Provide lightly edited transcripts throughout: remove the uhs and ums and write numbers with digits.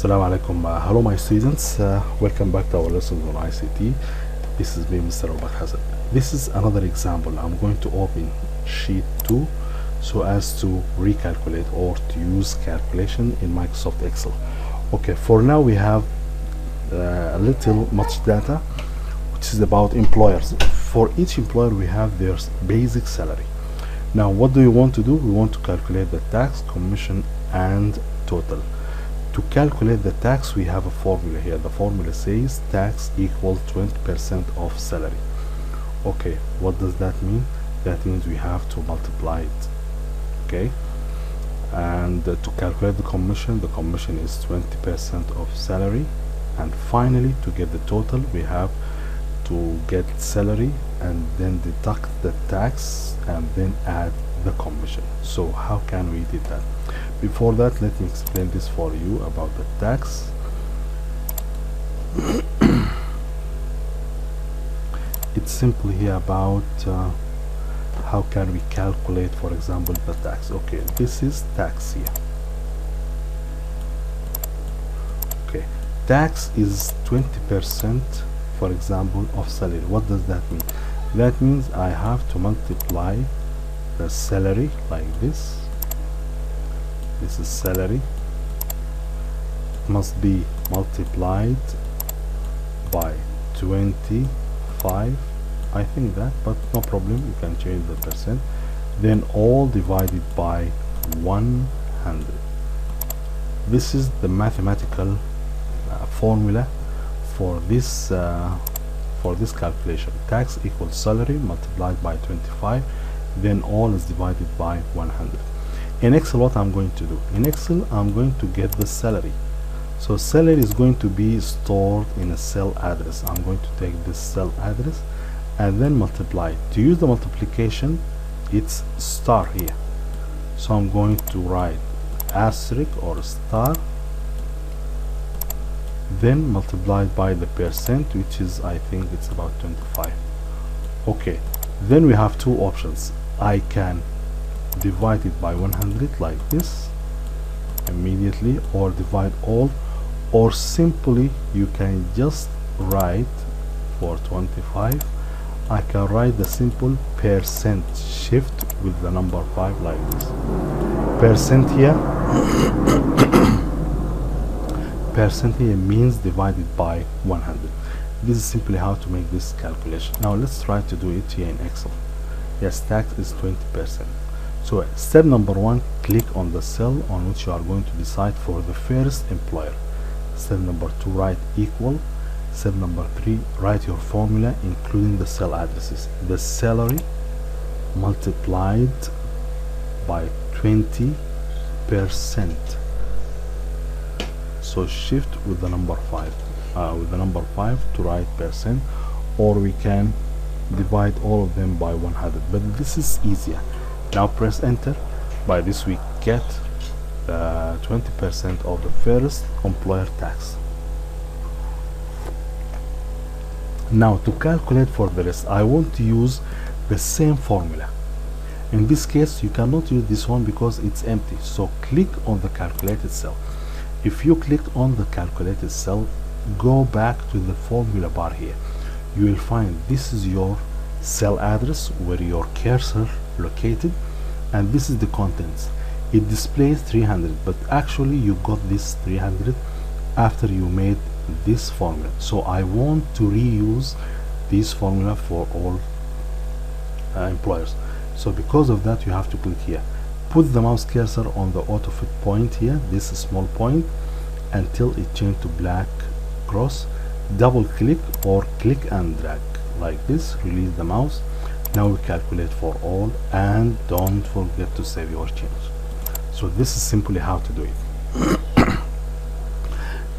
Assalamu alaikum. Hello, my students. Welcome back to our lessons on ICT. This is me, Mr. Robert Hassan. This is another example. I'm going to open sheet 2 so as to recalculate or to use calculation in Microsoft Excel. Okay, for now we have a little much data which is about employers. For each employer we have their basic salary. Now what do we want to do? We want to calculate the tax, commission and total. To calculate the tax we have a formula here. The formula says tax equals 20% of salary. Okay, what does that mean? That means we have to multiply it. Okay, and to calculate the commission is 20% of salary, and finally to get the total we have to get salary and then deduct the tax and then add the commission. So how can we do that? Before that, let me explain this for you about the tax. It's simply here about how can we calculate, for example, the tax. Okay, this is tax here. Okay, tax is 20%, for example, of salary. What does that mean? That means I have to multiply the salary like this. This is salary. It must be multiplied by 25, I think that, but no problem, you can change the percent. Then all divided by 100. This is the mathematical formula for this calculation. Tax equals salary multiplied by 25, then all is divided by 100. In Excel, what I'm going to do? In Excel, I'm going to get the salary. So salary is going to be stored in a cell address. I'm going to take this cell address and then multiply. To use the multiplication, it's star here. So I'm going to write asterisk or star, then multiplied by the percent, which is, I think it's about 25. Okay, then we have two options. I can divide it by 100 like this immediately, or divide all, or simply you can just write for 25. I can write the simple percent, shift with the number 5 like this. Percent here percent here means divided by 100. This is simply how to make this calculation. Now let's try to do it here in Excel. Yes, tax is 20%. So step number 1, click on the cell on which you are going to decide for the first employer. Step number 2, write equal. Step number 3, write your formula including the cell addresses. The salary multiplied by 20%. So shift with the number 5 to write percent, or we can divide all of them by 100, but this is easier. Now press enter. By this we get 20% of the first employer tax. Now to calculate for the rest, I want to use the same formula. In this case you cannot use this one because it's empty, so click on the calculated cell. If you click on the calculated cell, go back to the formula bar here. You will find this is your cell address where your cursor located, and this is the contents. It displays 300, but actually you got this 300 after you made this formula. So I want to reuse this formula for all employers. So because of that, you have to click here. Put the mouse cursor on the auto fit point here, this small point, until it changes to black cross. Double click or click and drag like this. Release the mouse. Now we calculate for all, and don't forget to save your change. So this is simply how to do it.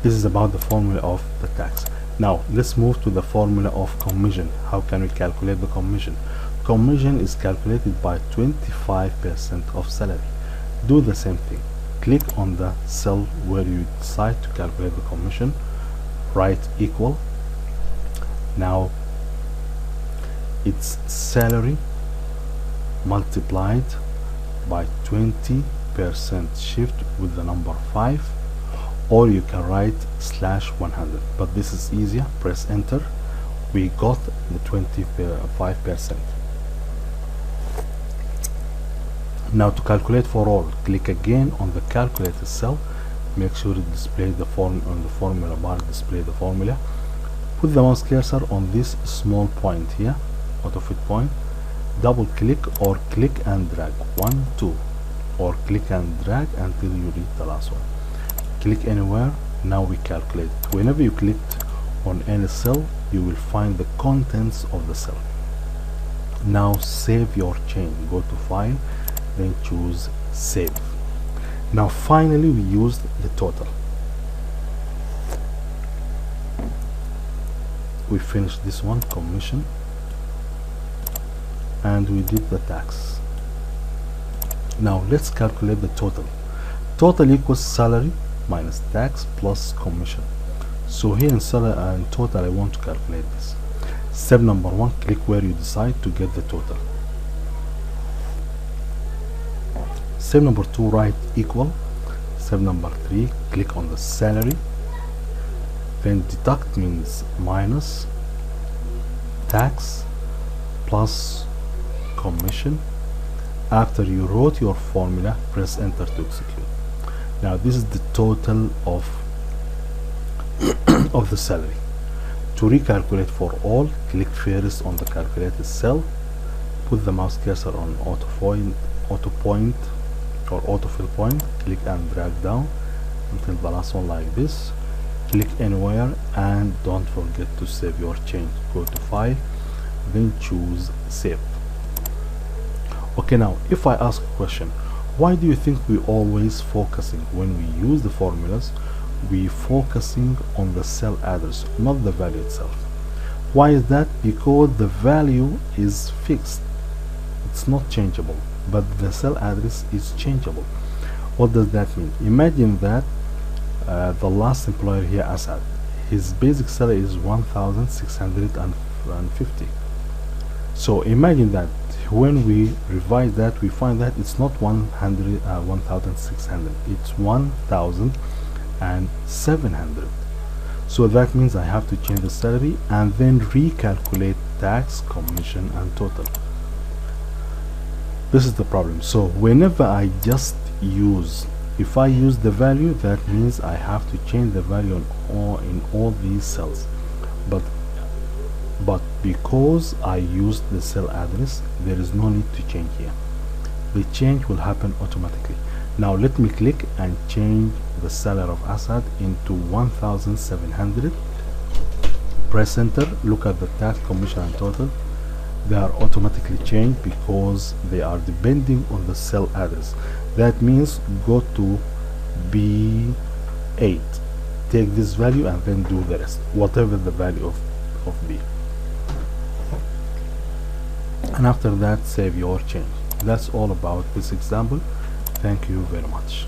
This is about the formula of the tax. Now let's move to the formula of commission. How can we calculate the commission? Commission is calculated by 25% of salary. Do the same thing. Click on the cell where you decide to calculate the commission. Write equal. Now it's salary multiplied by 20%, shift with the number 5, or you can write /100, but this is easier. Press enter. We got the 25%. Now to calculate for all, click again on the calculated cell. Make sure it displays the form on the formula bar, display the formula. Put the mouse cursor on this small point here, AutoFit point. Double click or click and drag 1, 2, or click and drag until you reach the last one. Click anywhere. Now we calculate. Whenever you clicked on any cell, you will find the contents of the cell. Now save your change. Go to File, then choose Save. Now finally we used the total. We finished this one, commission, and we did the tax. Now let's calculate the total. Total equals salary minus tax plus commission. So here in salary and total I want to calculate this. Step number 1, click where you decide to get the total. Step number 2, write equal. Step number 3, click on the salary. Then deduct means minus tax plus commission. After you wrote your formula, press enter to execute. Now this is the total of of the salary. To recalculate for all, click first on the calculated cell, put the mouse cursor on auto point or autofill point, click and drag down until the last one like this. Click anywhere and don't forget to save your change. Go to File, then choose Save. Okay, now if I ask a question, why do you think we always focusing when we use the formulas, we focusing on the cell address, not the value itself? Why is that? Because the value is fixed, it's not changeable, but the cell address is changeable. What does that mean? Imagine that the last employer here, Asad, his basic salary is 1,650. So imagine that when we revise that, we find that it's not 1,600, it's 1,700. So that means I have to change the salary and then recalculate tax, commission and total. This is the problem. So whenever I just use, if I use the value, that means I have to change the value in all these cells. But because I used the cell address, there is no need to change here. The change will happen automatically. Now let me click and change the salary of Asad into 1,700. Press enter. Look at the tax, commission and total. They are automatically changed because they are depending on the cell address. That means go to B8, take this value and then do the rest, whatever the value of B. And after that, save your change. That's all about this example. Thank you very much.